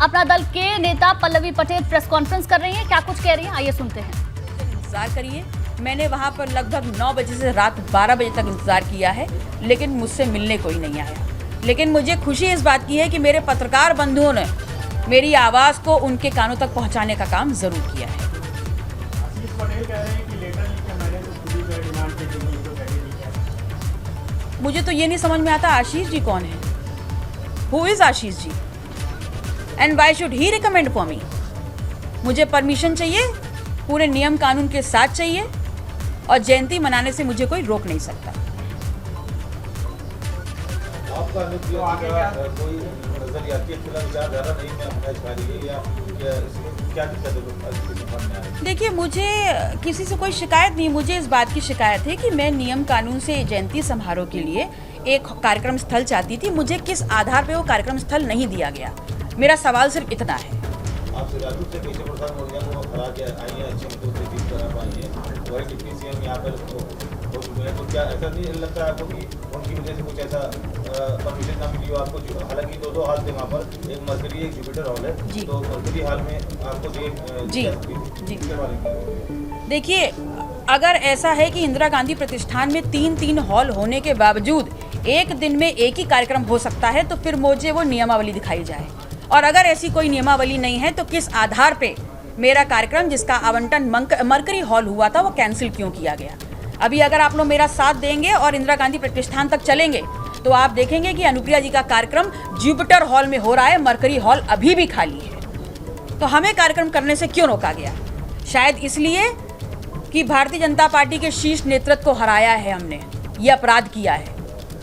अपना दल के नेता पल्लवी पटेल प्रेस कॉन्फ्रेंस कर रही हैं, क्या कुछ कह रही हैं आइए सुनते हैं। इंतजार करिए, मैंने वहां पर लगभग 9 बजे से रात 12 बजे तक इंतजार किया है, लेकिन मुझसे मिलने कोई नहीं आया। लेकिन मुझे खुशी इस बात की है कि मेरे पत्रकार बंधुओं ने मेरी आवाज़ को उनके कानों तक पहुंचाने का काम जरूर किया है। मुझे तो ये नहीं समझ में आता आशीष जी कौन है, who is Ashish ji and why should he recommend for me. मुझे परमिशन चाहिए, पूरे नियम कानून के साथ चाहिए, और जयंती मनाने से मुझे कोई रोक नहीं सकता। देखिए, मुझे किसी से कोई शिकायत नहीं, मुझे इस बात की शिकायत है कि मैं नियम कानून से जयंती समारोह के लिए एक कार्यक्रम स्थल चाहती थी, मुझे किस आधार पे वो कार्यक्रम स्थल नहीं दिया गया। मेरा सवाल सिर्फ इतना है। आपसे राजू से केशव प्रसाद मौर्य को हरा के आई हैं, अच्छे मतों से जीत कर आ पाई हैं, वही डिप्टी सीएम यहाँ पर हो चुके हैं, तो क्या ऐसा नहीं लगता है आपको कि उनकी वजह से कुछ ऐसा परमिशन ना मिली हो आपको? हालांकि दो हाल थे वहाँ पर, एक मरकरी एक जुपिटर हॉल है, तो मरकरी हॉल में आपको जी देखिए, अगर ऐसा है कि इंदिरा गांधी प्रतिष्ठान में 3 हॉल होने के बावजूद एक दिन में एक ही कार्यक्रम हो सकता है, तो फिर मुझे वो नियमावली दिखाई जाए। और अगर ऐसी कोई नियमावली नहीं है तो किस आधार पे मेरा कार्यक्रम जिसका आवंटन मरकरी हॉल हुआ था वो कैंसिल क्यों किया गया? अभी अगर आप लोग मेरा साथ देंगे और इंदिरा गांधी प्रतिष्ठान तक चलेंगे तो आप देखेंगे कि अनुप्रिया जी का कार्यक्रम जुपिटर हॉल में हो रहा है, मरकरी हॉल अभी भी खाली है। तो हमें कार्यक्रम करने से क्यों रोका गया? शायद इसलिए कि भारतीय जनता पार्टी के शीर्ष नेतृत्व को हराया है हमने, ये अपराध किया है।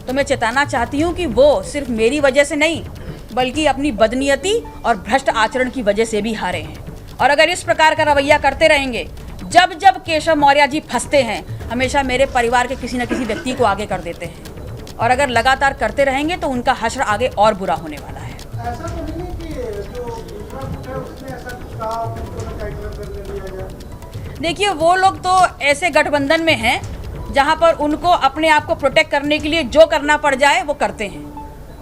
तो मैं चेताना चाहती हूँ कि वो सिर्फ मेरी वजह से नहीं बल्कि अपनी बदनीयती और भ्रष्ट आचरण की वजह से भी हारे हैं। और अगर इस प्रकार का रवैया करते रहेंगे, जब जब केशव मौर्य जी फंसते हैं हमेशा मेरे परिवार के किसी न किसी व्यक्ति को आगे कर देते हैं, और अगर लगातार करते रहेंगे तो उनका हश्र आगे और बुरा होने वाला है। ऐसा तो नहीं है कि जो दूसरा गुट है उसने ऐसा कुछ कहा उनको ना कार्यक्रम करने दिया जाए? देखिए, वो लोग तो ऐसे गठबंधन में हैं जहां पर उनको अपने आप को प्रोटेक्ट करने के लिए जो करना पड़ जाए वो करते हैं,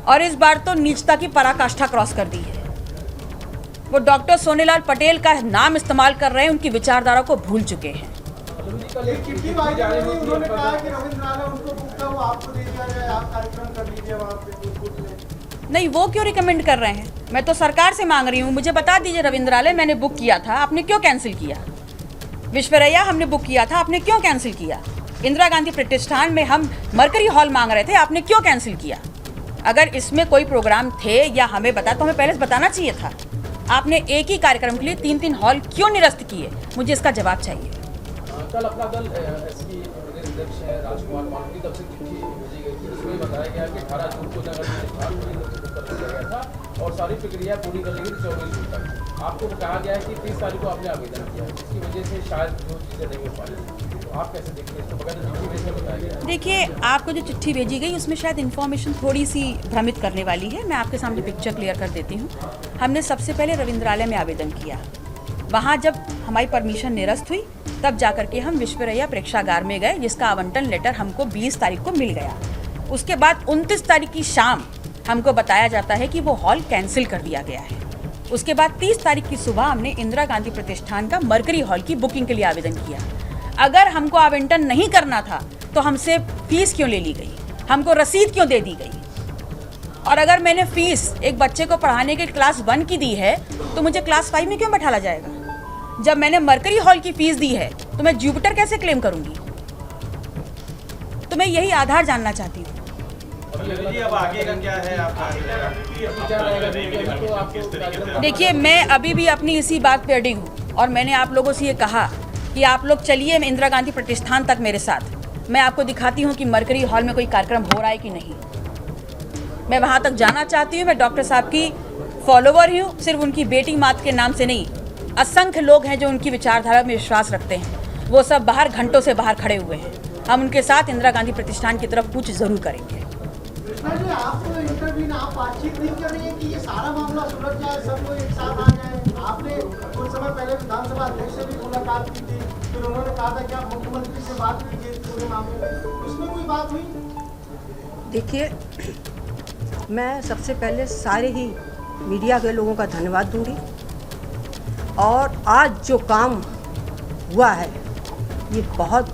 और इस बार तो नीचता की पराकाष्ठा क्रॉस कर दी है। वो डॉक्टर सोनेलाल पटेल का नाम इस्तेमाल कर रहे हैं, उनकी विचारधारा को भूल चुके हैं। एक चिट्ठी वायरल हुई, उन्होंने कहा कि रविंद्र उनको पूछा वो आपको दे दिया जाए, आप कार्यक्रम कर लीजिए वहाँ पे। नहीं, वो क्यों रिकमेंड कर रहे हैं? मैं तो सरकार से मांग रही हूँ, मुझे बता दीजिए रविंद्रालय मैंने बुक किया था, आपने क्यों कैंसिल किया? विश्वरैया हमने बुक किया था, आपने क्यों कैंसिल किया? इंदिरा गांधी प्रतिष्ठान में हम मरकरी हॉल मांग रहे थे, आपने क्यों कैंसिल किया? अगर इसमें कोई प्रोग्राम थे या हमें बता तो हमें पहले से बताना चाहिए था। आपने एक ही कार्यक्रम के लिए 3 हॉल क्यों निरस्त किए? मुझे इसका जवाब चाहिए। कल अपना दल एसपी प्रदेश अध्यक्ष है राजकुमार पाल की तरफ से चिट्ठी भेजी गई थी, इसमें बताया गया कि 18 जून को नगर प्रतिष्ठान पूरी तरह से बुक कर दिया गया था और सारी प्रक्रिया पूरी कर लेंगे 24 जून तक। आपको कहा गया है कि 30 तारीख को आपने आवेदन किया, जिसकी वजह से शायद जो चीज़ें नहीं हो पाई, तो आप कैसे देखते हैं इसको? बगैर चिट्ठी भेजने बताया गया। देखिए, आपको जो चिट्ठी भेजी गई उसमें शायद इन्फॉर्मेशन थोड़ी सी भ्रमित करने वाली है। मैं आपके सामने पिक्चर क्लियर कर देती हूँ। हमने सबसे पहले रविंद्रालय में आवेदन किया, वहाँ जब हमारी परमिशन निरस्त हुई तब जाकर के हम विश्वरैया प्रेक्षागार में गए, जिसका आवंटन लेटर हमको 20 तारीख को मिल गया। उसके बाद 29 तारीख की शाम हमको बताया जाता है कि वो हॉल कैंसिल कर दिया गया है। उसके बाद 30 तारीख की सुबह हमने इंदिरा गांधी प्रतिष्ठान का मरकरी हॉल की बुकिंग के लिए आवेदन किया। अगर हमको आवंटन नहीं करना था तो हमसे फीस क्यों ले ली गई, हमको रसीद क्यों दे दी गई? और अगर मैंने फीस एक बच्चे को पढ़ाने के क्लास 1 की दी है तो मुझे क्लास 5 में क्यों बैठाला जाएगा? जब मैंने मरकरी हॉल की फीस दी है तो मैं जुपिटर कैसे क्लेम करूंगी? तो मैं यही आधार जानना चाहती हूँ। अब आगे का क्या है आपका? देखिए, मैं अभी भी अपनी इसी बात पे अड़ी हूँ और मैंने आप लोगों से ये कहा कि आप लोग चलिए इंदिरा गांधी प्रतिष्ठान तक मेरे साथ, मैं आपको दिखाती हूँ कि मरकरी हॉल में कोई कार्यक्रम हो रहा है कि नहीं। मैं वहाँ तक जाना चाहती हूँ। मैं डॉक्टर साहब की फॉलोवर ही हूँ, सिर्फ उनकी बेटी मात के नाम से नहीं। असंख्य लोग हैं जो उनकी विचारधारा में विश्वास रखते हैं, वो सब बाहर घंटों से बाहर खड़े हुए हैं। हम उनके साथ इंदिरा गांधी प्रतिष्ठान की तरफ कुछ जरूर करेंगे। कृष्णा जी, आप इंटरव्यू आप बातचीत नहीं कर रही है कि ये सारा मामला सुलझ जाए, सब लोग एक साथ आ जाए? आपने कुछ समय पहले विधानसभा अध्यक्ष से भी मुलाकात की थी, फिर उन्होंने कहा था कि आप मुख्यमंत्री से बात कीजिए पूरे मामले में, उसमें कोई बात हुई? देखिए, मैं सबसे पहले सारे ही मीडिया के लोगों का धन्यवाद दूंगी। और आज जो काम हुआ है ये बहुत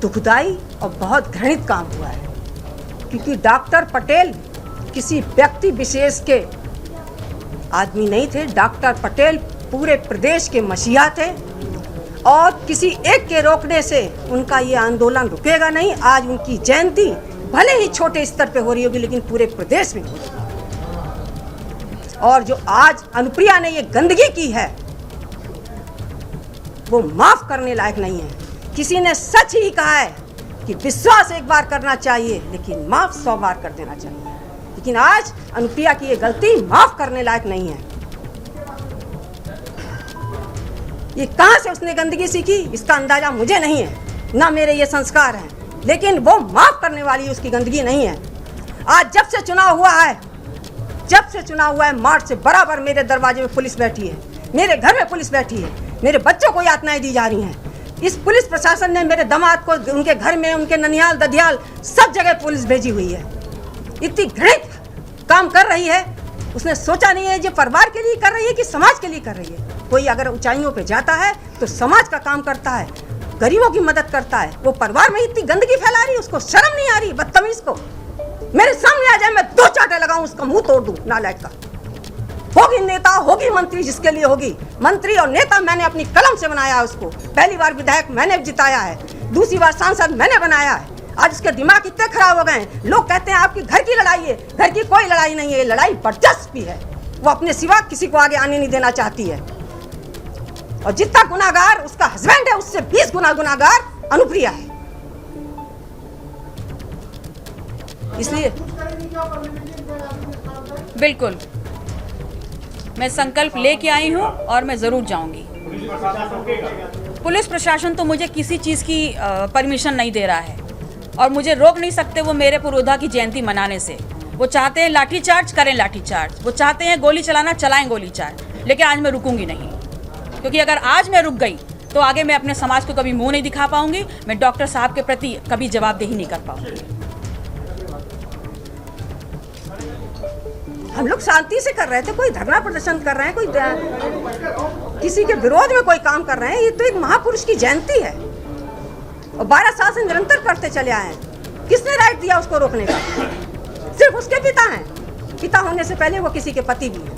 दुखदाई और बहुत घृणित काम हुआ है, क्योंकि डॉक्टर पटेल किसी व्यक्ति विशेष के आदमी नहीं थे। डॉक्टर पटेल पूरे प्रदेश के मसीहा थे और किसी एक के रोकने से उनका ये आंदोलन रुकेगा नहीं। आज उनकी जयंती भले ही छोटे स्तर पे हो रही होगी लेकिन पूरे प्रदेश में हो रही है। और जो आज अनुप्रिया ने ये गंदगी की है वो माफ करने लायक नहीं है। किसी ने सच ही कहा है कि विश्वास एक बार करना चाहिए लेकिन माफ 100 बार कर देना चाहिए, लेकिन आज अनुप्रिया की ये गलती माफ करने लायक नहीं है। ये कहां से उसने गंदगी सीखी इसका अंदाजा मुझे नहीं है, ना मेरे ये संस्कार हैं, लेकिन वो माफ करने वाली उसकी गंदगी नहीं है। आज जब से चुनाव हुआ है मार्च से बराबर मेरे दरवाजे में पुलिस बैठी है, मेरे घर में पुलिस बैठी है, मेरे बच्चों को यातनाएं दी जा रही हैं। इस पुलिस प्रशासन ने मेरे दामाद को उनके घर में, उनके ननिहाल ददियाल सब जगह पुलिस भेजी हुई है। इतनी घृणित काम कर रही है, उसने सोचा नहीं है ये परिवार के लिए कर रही है कि समाज के लिए कर रही है। कोई अगर ऊंचाइयों पे जाता है तो समाज का काम करता है, गरीबों की मदद करता है। वो परिवार में इतनी गंदगी फैला रही है, उसको शर्म नहीं आ रही। बदतमीज को मेरे सामने आ जाए मैं 2 चाटे लगाऊं, उसका मुंह तोड़ दूं नालायक का। होगी नेता, होगी मंत्री, जिसके लिए होगी मंत्री और नेता मैंने अपनी कलम से बनाया है उसको। पहली बार विधायक मैंने जिताया है, दूसरी बार सांसद मैंने बनाया है। आज उसके दिमाग इतने खराब हो गए हैं, लोग कहते हैं आपकी घर की लड़ाई है। घर की कोई लड़ाई नहीं है, ये लड़ाई बर्दाश्त है। वो अपने सिवा किसी को आगे आने नहीं देना चाहती है। और जितना गुनाहगार उसका हस्बैंड है उससे 20 गुना गुनाहगार अनुप्रिया है। इसलिए बिल्कुल मैं संकल्प लेके आई हूँ और मैं ज़रूर जाऊँगी। पुलिस प्रशासन तो मुझे किसी चीज़ की परमिशन नहीं दे रहा है और मुझे रोक नहीं सकते वो मेरे पुरोधा की जयंती मनाने से। वो चाहते हैं लाठीचार्ज, करें लाठीचार्ज। वो चाहते हैं गोली चलाना, चलाएं गोली चार्ज। लेकिन आज मैं रुकूंगी नहीं, क्योंकि अगर आज मैं रुक गई तो आगे मैं अपने समाज को कभी मुंह नहीं दिखा पाऊंगी। मैं डॉक्टर साहब के प्रति कभी जवाबदेही नहीं कर पाऊंगी। हम लोग शांति से कर रहे थे, कोई धरना प्रदर्शन कर रहे हैं, कोई किसी के विरोध में कोई काम कर रहे हैं। ये तो एक महापुरुष की जयंती है और 12 साल से निरंतर करते चले आए हैं। किसने राइट दिया उसको रोकने का? सिर्फ उसके पिता हैं। पिता होने से पहले वो किसी के पति भी हैं।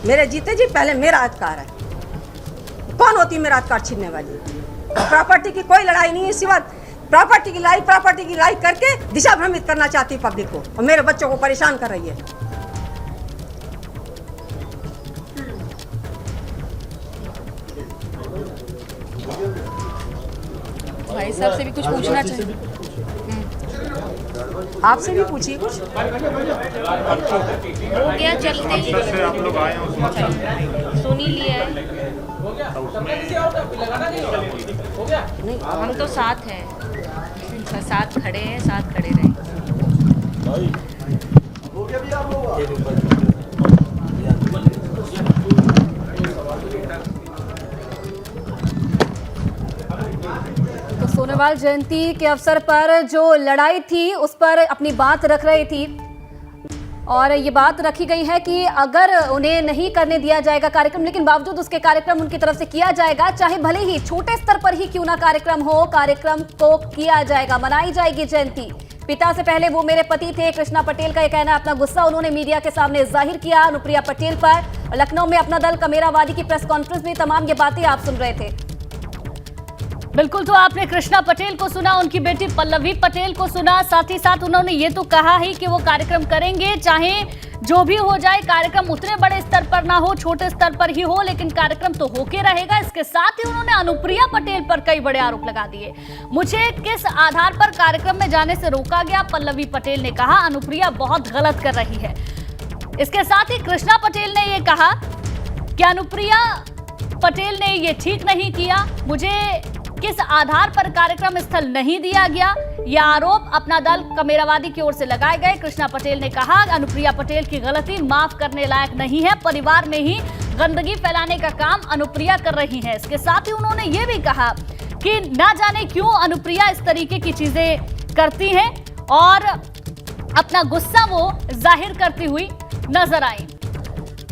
मेरे जीते जी पहले मेरा अधिकार है। कौन होती मेरा अधिकार छीनने वाली? प्रॉपर्टी की कोई लड़ाई नहीं है, सिवा प्रॉपर्टी की लड़ाई करके दिशा भ्रमित करना चाहती पब्लिक को और मेरे बच्चों को परेशान कर रही है। भाई साहब से भी कुछ पूछना चाहिए। आपसे भी पूछिए कुछ। हो गया, चलते ही आप लोग आए हैं उसमें सुन ही लिया है। नहीं, हम तो साथ हैं, साथ खड़े हैं, साथ खड़े रहें। तो सोनेवाल जयंती के अवसर पर जो लड़ाई थी उस पर अपनी बात रख रही थी और ये बात रखी गई है कि अगर उन्हें नहीं करने दिया जाएगा कार्यक्रम, लेकिन बावजूद उसके कार्यक्रम उनकी तरफ से किया जाएगा, चाहे भले ही छोटे स्तर पर ही क्यों ना कार्यक्रम हो, कार्यक्रम को किया जाएगा, मनाई जाएगी जयंती। पिता से पहले वो मेरे पति थे, कृष्णा पटेल का ये कहना। अपना गुस्सा उन्होंने मीडिया के सामने जाहिर किया अनुप्रिया पटेल पर। लखनऊ में अपना दल कमेरावादी की प्रेस कॉन्फ्रेंस में तमाम ये बातें आप सुन रहे थे। बिल्कुल, तो आपने कृष्णा पटेल को सुना, उनकी बेटी पल्लवी पटेल को सुना, साथ ही साथ उन्होंने ये तो कहा ही कि वो कार्यक्रम करेंगे, चाहे जो भी हो जाए। कार्यक्रम उतने बड़े स्तर पर ना हो, छोटे स्तर पर ही हो, लेकिन कार्यक्रम तो होके रहेगा। इसके साथ ही उन्होंने अनुप्रिया पटेल पर कई बड़े आरोप लगा दिए। मुझे किस आधार पर कार्यक्रम में जाने से रोका गया, पल्लवी पटेल ने कहा। अनुप्रिया बहुत गलत कर रही है। इसके साथ ही कृष्णा पटेल ने ये कहा कि अनुप्रिया पटेल ने ये ठीक नहीं किया, मुझे किस आधार पर कार्यक्रम स्थल नहीं दिया गया, यह आरोप अपना दल कमेरावादी की ओर से लगाए गए। कृष्णा पटेल ने कहा अनुप्रिया पटेल की गलती माफ करने लायक नहीं है, परिवार में ही गंदगी फैलाने का काम अनुप्रिया कर रही है। इसके साथ ही उन्होंने ये भी कहा कि ना जाने क्यों अनुप्रिया इस तरीके की चीजें करती हैं और अपना गुस्सा वो जाहिर करती हुई नजर आई।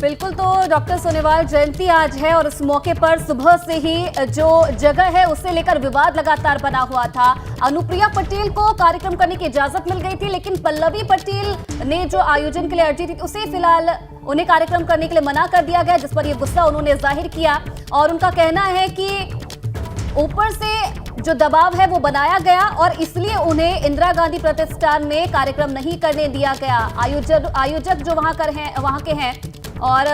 बिल्कुल, तो डॉक्टर सोनेवाल जयंती आज है और इस मौके पर सुबह से ही जो जगह है उसे लेकर विवाद लगातार बना हुआ था। अनुप्रिया पटेल को कार्यक्रम करने की इजाजत मिल गई थी, लेकिन पल्लवी पटेल ने जो आयोजन के लिए अर्जी थी उसे फिलहाल उन्हें कार्यक्रम करने के लिए मना कर दिया गया, जिस पर यह गुस्सा उन्होंने जाहिर किया और उनका कहना है कि ऊपर से जो दबाव है वो बनाया गया और इसलिए उन्हें इंदिरा गांधी प्रतिष्ठान में कार्यक्रम नहीं करने दिया गया। आयोजक जो वहां के हैं और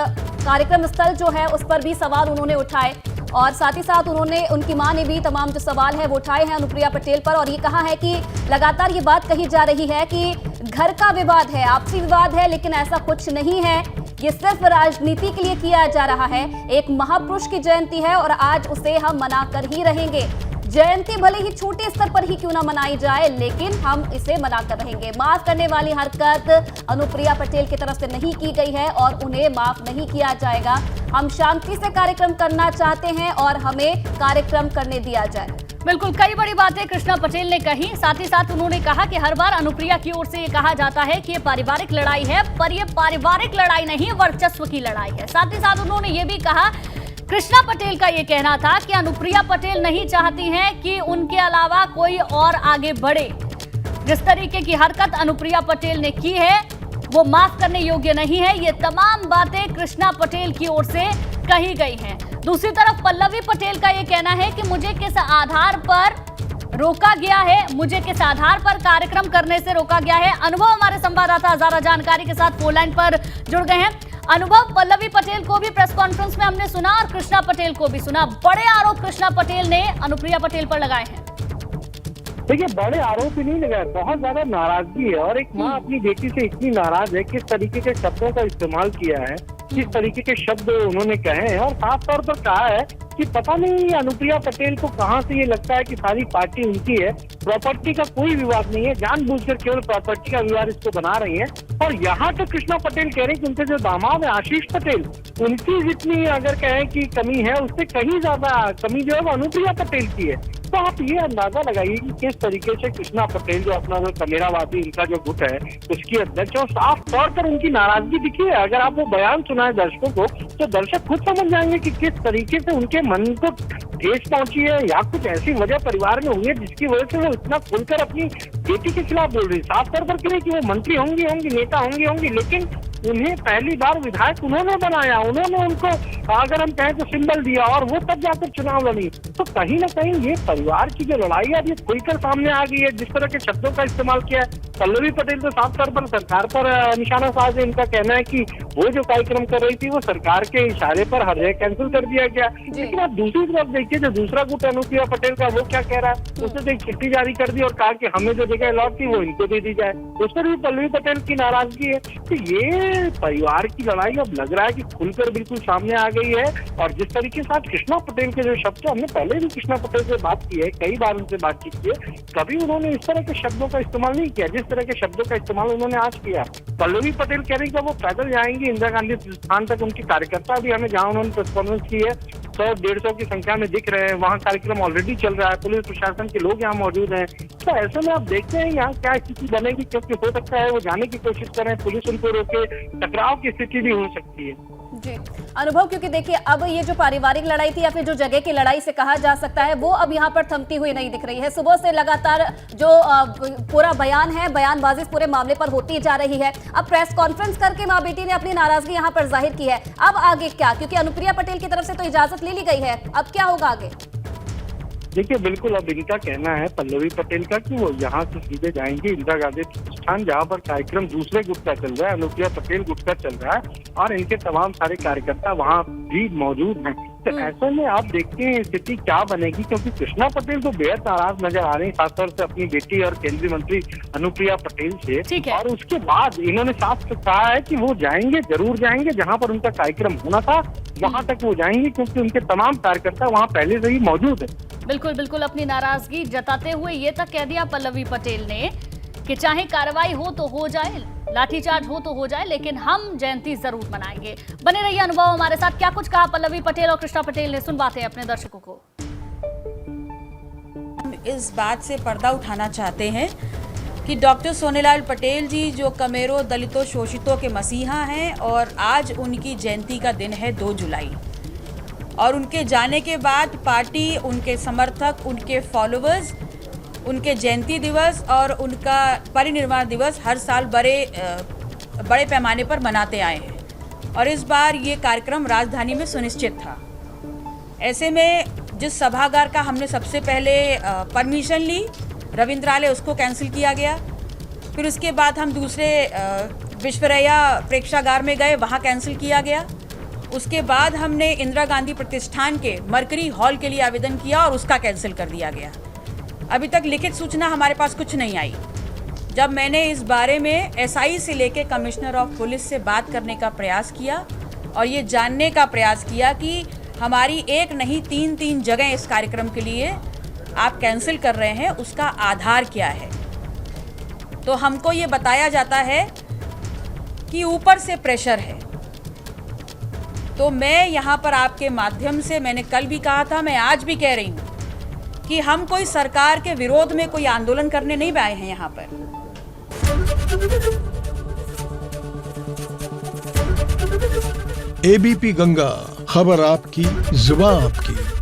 कार्यक्रम स्थल जो है उस पर भी सवाल उन्होंने उठाए और साथ ही साथ उनकी मां ने भी तमाम जो सवाल है वो उठाए हैं अनुप्रिया पटेल पर और ये कहा है कि लगातार ये बात कही जा रही है कि घर का विवाद है, आपसी विवाद है, लेकिन ऐसा कुछ नहीं है, ये सिर्फ राजनीति के लिए किया जा रहा है। एक महापुरुष की जयंती है और आज उसे हम मनाकर ही रहेंगे। जयंती भले ही छोटे स्तर पर ही क्यों ना मनाई जाए, लेकिन हम इसे मनाकर रहेंगे। माफ करने वाली हरकत अनुप्रिया पटेल की तरफ से नहीं की गई है और उन्हें माफ नहीं किया जाएगा। हम शांति से कार्यक्रम करना चाहते हैं और हमें कार्यक्रम करने दिया जाए। बिल्कुल, कई बड़ी बातें कृष्णा पटेल ने कही। साथ ही साथ उन्होंने कहा कि हर बार अनुप्रिया की ओर से ये कहा जाता है कि ये पारिवारिक लड़ाई है, पर ये पारिवारिक लड़ाई नहीं, वर्चस्व की लड़ाई है। साथ ही साथ उन्होंने ये भी कहा, कृष्णा पटेल का ये कहना था कि अनुप्रिया पटेल नहीं चाहती हैं कि उनके अलावा कोई और आगे बढ़े। जिस तरीके की हरकत अनुप्रिया पटेल ने की है वो माफ करने योग्य नहीं है। ये तमाम बातें कृष्णा पटेल की ओर से कही गई हैं। दूसरी तरफ पल्लवी पटेल का ये कहना है कि मुझे किस आधार पर रोका गया है, मुझे किस आधार पर कार्यक्रम करने से रोका गया है। अनुभव हमारे संवाददाता हजारा जानकारी के साथ फोन लाइन पर जुड़ गए हैं। अनुभव, पल्लवी पटेल को भी प्रेस कॉन्फ्रेंस में हमने सुना और कृष्णा पटेल को भी सुना। बड़े आरोप कृष्णा पटेल ने अनुप्रिया पटेल पर लगाए हैं। देखिए, बड़े आरोप ही नहीं लगाए, बहुत ज्यादा नाराजगी है और एक माँ अपनी बेटी से इतनी नाराज है, किस तरीके के शब्दों का इस्तेमाल किया है, किस तरीके के शब्द उन्होंने कहे हैं और साफ तौर पर कहा है कि पता नहीं अनुप्रिया पटेल को कहां से ये लगता है कि सारी पार्टी उनकी है, प्रॉपर्टी का कोई विवाद नहीं है, जानबूझकर केवल प्रॉपर्टी का विवाद इसको बना रही है। और यहाँ तो कृष्णा पटेल कह रहे हैं कि उनके जो दामाद है आशीष पटेल, उनकी जितनी अगर कहें कि कमी है उससे कहीं ज्यादा कमी जो है वो अनुप्रिया पटेल की है। तो आप ये अंदाजा लगाइए कि किस तरीके से कृष्णा पटेल जो अपना जो कमेरावादी इनका जो गुट है उसकी अध्यक्ष, और साफ तौर पर उनकी नाराजगी दिखी है। अगर आप वो बयान सुनाए दर्शकों को तो दर्शक खुद समझ जाएंगे कि किस तरीके से उनके मन को ठेस पहुंची है या कुछ ऐसी वजह परिवार में हुई है जिसकी वजह से वो इतना खुलकर अपनी बेटी के खिलाफ बोल रही है। साफ तौर पर कह कि वो मंत्री होंगी, नेता होंगी, लेकिन उन्हें पहली बार विधायक उन्होंने बनाया, उन्होंने उनको अगर हम कहें तो सिंबल दिया और वो तब जाकर चुनाव लड़ी। तो कहीं ना कहीं ये परिवार की जो लड़ाई है ये खुलकर सामने आ गई है। जिस तरह के शब्दों का इस्तेमाल किया है, पल्लवी पटेल तो साफ तौर पर सरकार पर निशाना साध है। इनका कहना है कि वो जो कार्यक्रम कर रही थी वो सरकार के इशारे पर हर जगह कैंसिल कर दिया गया। लेकिन आप दूसरी तरफ देखिए, जो दूसरा गुट अनुप्रिया पटेल का वो क्या कह रहा है, उसने तो एक चिट्ठी जारी कर दी और कहा कि हमें जो जगह अलॉट थी वो इनको दे दी जाए। उस पर भी पल्लवी पटेल की नाराजगी है। तो ये परिवार की लड़ाई अब लग रहा है कि खुलकर बिल्कुल सामने आ गई है। और जिस तरीके से कृष्णा पटेल के जो शब्द है, हमने पहले भी कृष्णा पटेल से बात की है, कई बार उनसे बातचीत की है, कभी उन्होंने इस तरह के शब्दों का इस्तेमाल नहीं किया जिस तरह के शब्दों का इस्तेमाल उन्होंने आज किया। पल्लवी पटेल कह रही है कि वो पैदल जाएंगी इंदिरा गांधी प्रतिष्ठान तक। उनकी कार्यकर्ता भी हमें जहां उन्होंने प्रेस कॉन्फ्रेंस की है 100-150 की संख्या में दिख रहे हैं, वहाँ कार्यक्रम ऑलरेडी चल रहा है, पुलिस प्रशासन के लोग यहाँ मौजूद हैं। तो ऐसे में आप देखते हैं यहाँ क्या स्थिति बनेगी, क्योंकि हो सकता है वो जाने की कोशिश करें, पुलिस उनको रोके, टकराव की स्थिति भी हो सकती है। जी अनुभव, क्योंकि देखिए अब ये जो पारिवारिक लड़ाई थी या फिर जो जगह की लड़ाई से कहा जा सकता है वो अब यहाँ पर थमती हुई नहीं दिख रही है। सुबह से लगातार जो पूरा बयान है, बयानबाजी पूरे मामले पर होती जा रही है। अब प्रेस कॉन्फ्रेंस करके माँ बेटी ने अपनी नाराजगी यहाँ पर जाहिर की है। अब आगे क्या, क्योंकि अनुप्रिया पटेल की तरफ से तो इजाजत ले ली गई है, अब क्या होगा आगे? देखिए, बिल्कुल अब इनका कहना है पल्लवी पटेल का कि वो यहाँ से सीधे जाएंगे इंदिरा गांधी प्रतिष्ठान, जहाँ पर कार्यक्रम दूसरे गुट का चल रहा है, अनुप्रिया पटेल गुट का चल रहा है और इनके तमाम सारे कार्यकर्ता वहाँ भी मौजूद हैं। तो ऐसे में आप देखते हैं स्थिति क्या बनेगी, क्योंकि कृष्णा पटेल तो बेहद नाराज नजर आ रही है, खासतौर से अपनी बेटी और केंद्रीय मंत्री अनुप्रिया पटेल से। और उसके बाद इन्होंने साफ कहा है कि वो जाएंगे, जरूर जाएंगे, जहाँ पर उनका कार्यक्रम होना था वहां तक वो जाएंगे, क्योंकि उनके तमाम कार्यकर्ता वहाँ पहले से ही मौजूद है। बिल्कुल बिल्कुल, अपनी नाराजगी जताते हुए ये तक कह दिया पल्लवी पटेल ने कि चाहे कार्रवाई हो तो हो जाए, लाठीचार्ज हो तो हो जाए, लेकिन हम जयंती जरूर मनाएंगे। बने रहिए अनुभव हमारे साथ। क्या कुछ कहा पल्लवी पटेल और कृष्णा पटेल ने, सुनवाते हैं अपने दर्शकों को। इस बात से पर्दा उठाना चाहते हैं कि डॉक्टर सोनेलाल पटेल जी जो कमेरों, दलितों, शोषितों के मसीहा हैं और आज उनकी जयंती का दिन है 2 जुलाई। और उनके जाने के बाद पार्टी, उनके समर्थक, उनके फॉलोअर्स उनके जयंती दिवस और उनका परिनिर्वाण दिवस हर साल बड़े पैमाने पर मनाते आए हैं और इस बार ये कार्यक्रम राजधानी में सुनिश्चित था। ऐसे में जिस सभागार का हमने सबसे पहले परमिशन ली, रविंद्रालय, उसको कैंसिल किया गया। फिर उसके बाद हम दूसरे विश्वरैया प्रेक्षागार में गए, वहाँ कैंसिल किया गया। उसके बाद हमने इंदिरा गांधी प्रतिष्ठान के मरकरी हॉल के लिए आवेदन किया और उसका कैंसिल कर दिया गया। अभी तक लिखित सूचना हमारे पास कुछ नहीं आई। जब मैंने इस बारे में एसआई से लेकर कमिश्नर ऑफ पुलिस से बात करने का प्रयास किया और ये जानने का प्रयास किया कि हमारी एक नहीं 3 जगह इस कार्यक्रम के लिए आप कैंसिल कर रहे हैं, उसका आधार क्या है, तो हमको ये बताया जाता है कि ऊपर से प्रेशर है। तो मैं यहाँ पर आपके माध्यम से, मैंने कल भी कहा था, मैं आज भी कह रही हूँ कि हम कोई सरकार के विरोध में कोई आंदोलन करने नहीं आए हैं यहाँ पर। एबीपी गंगा, खबर आपकी, जुबान आपकी।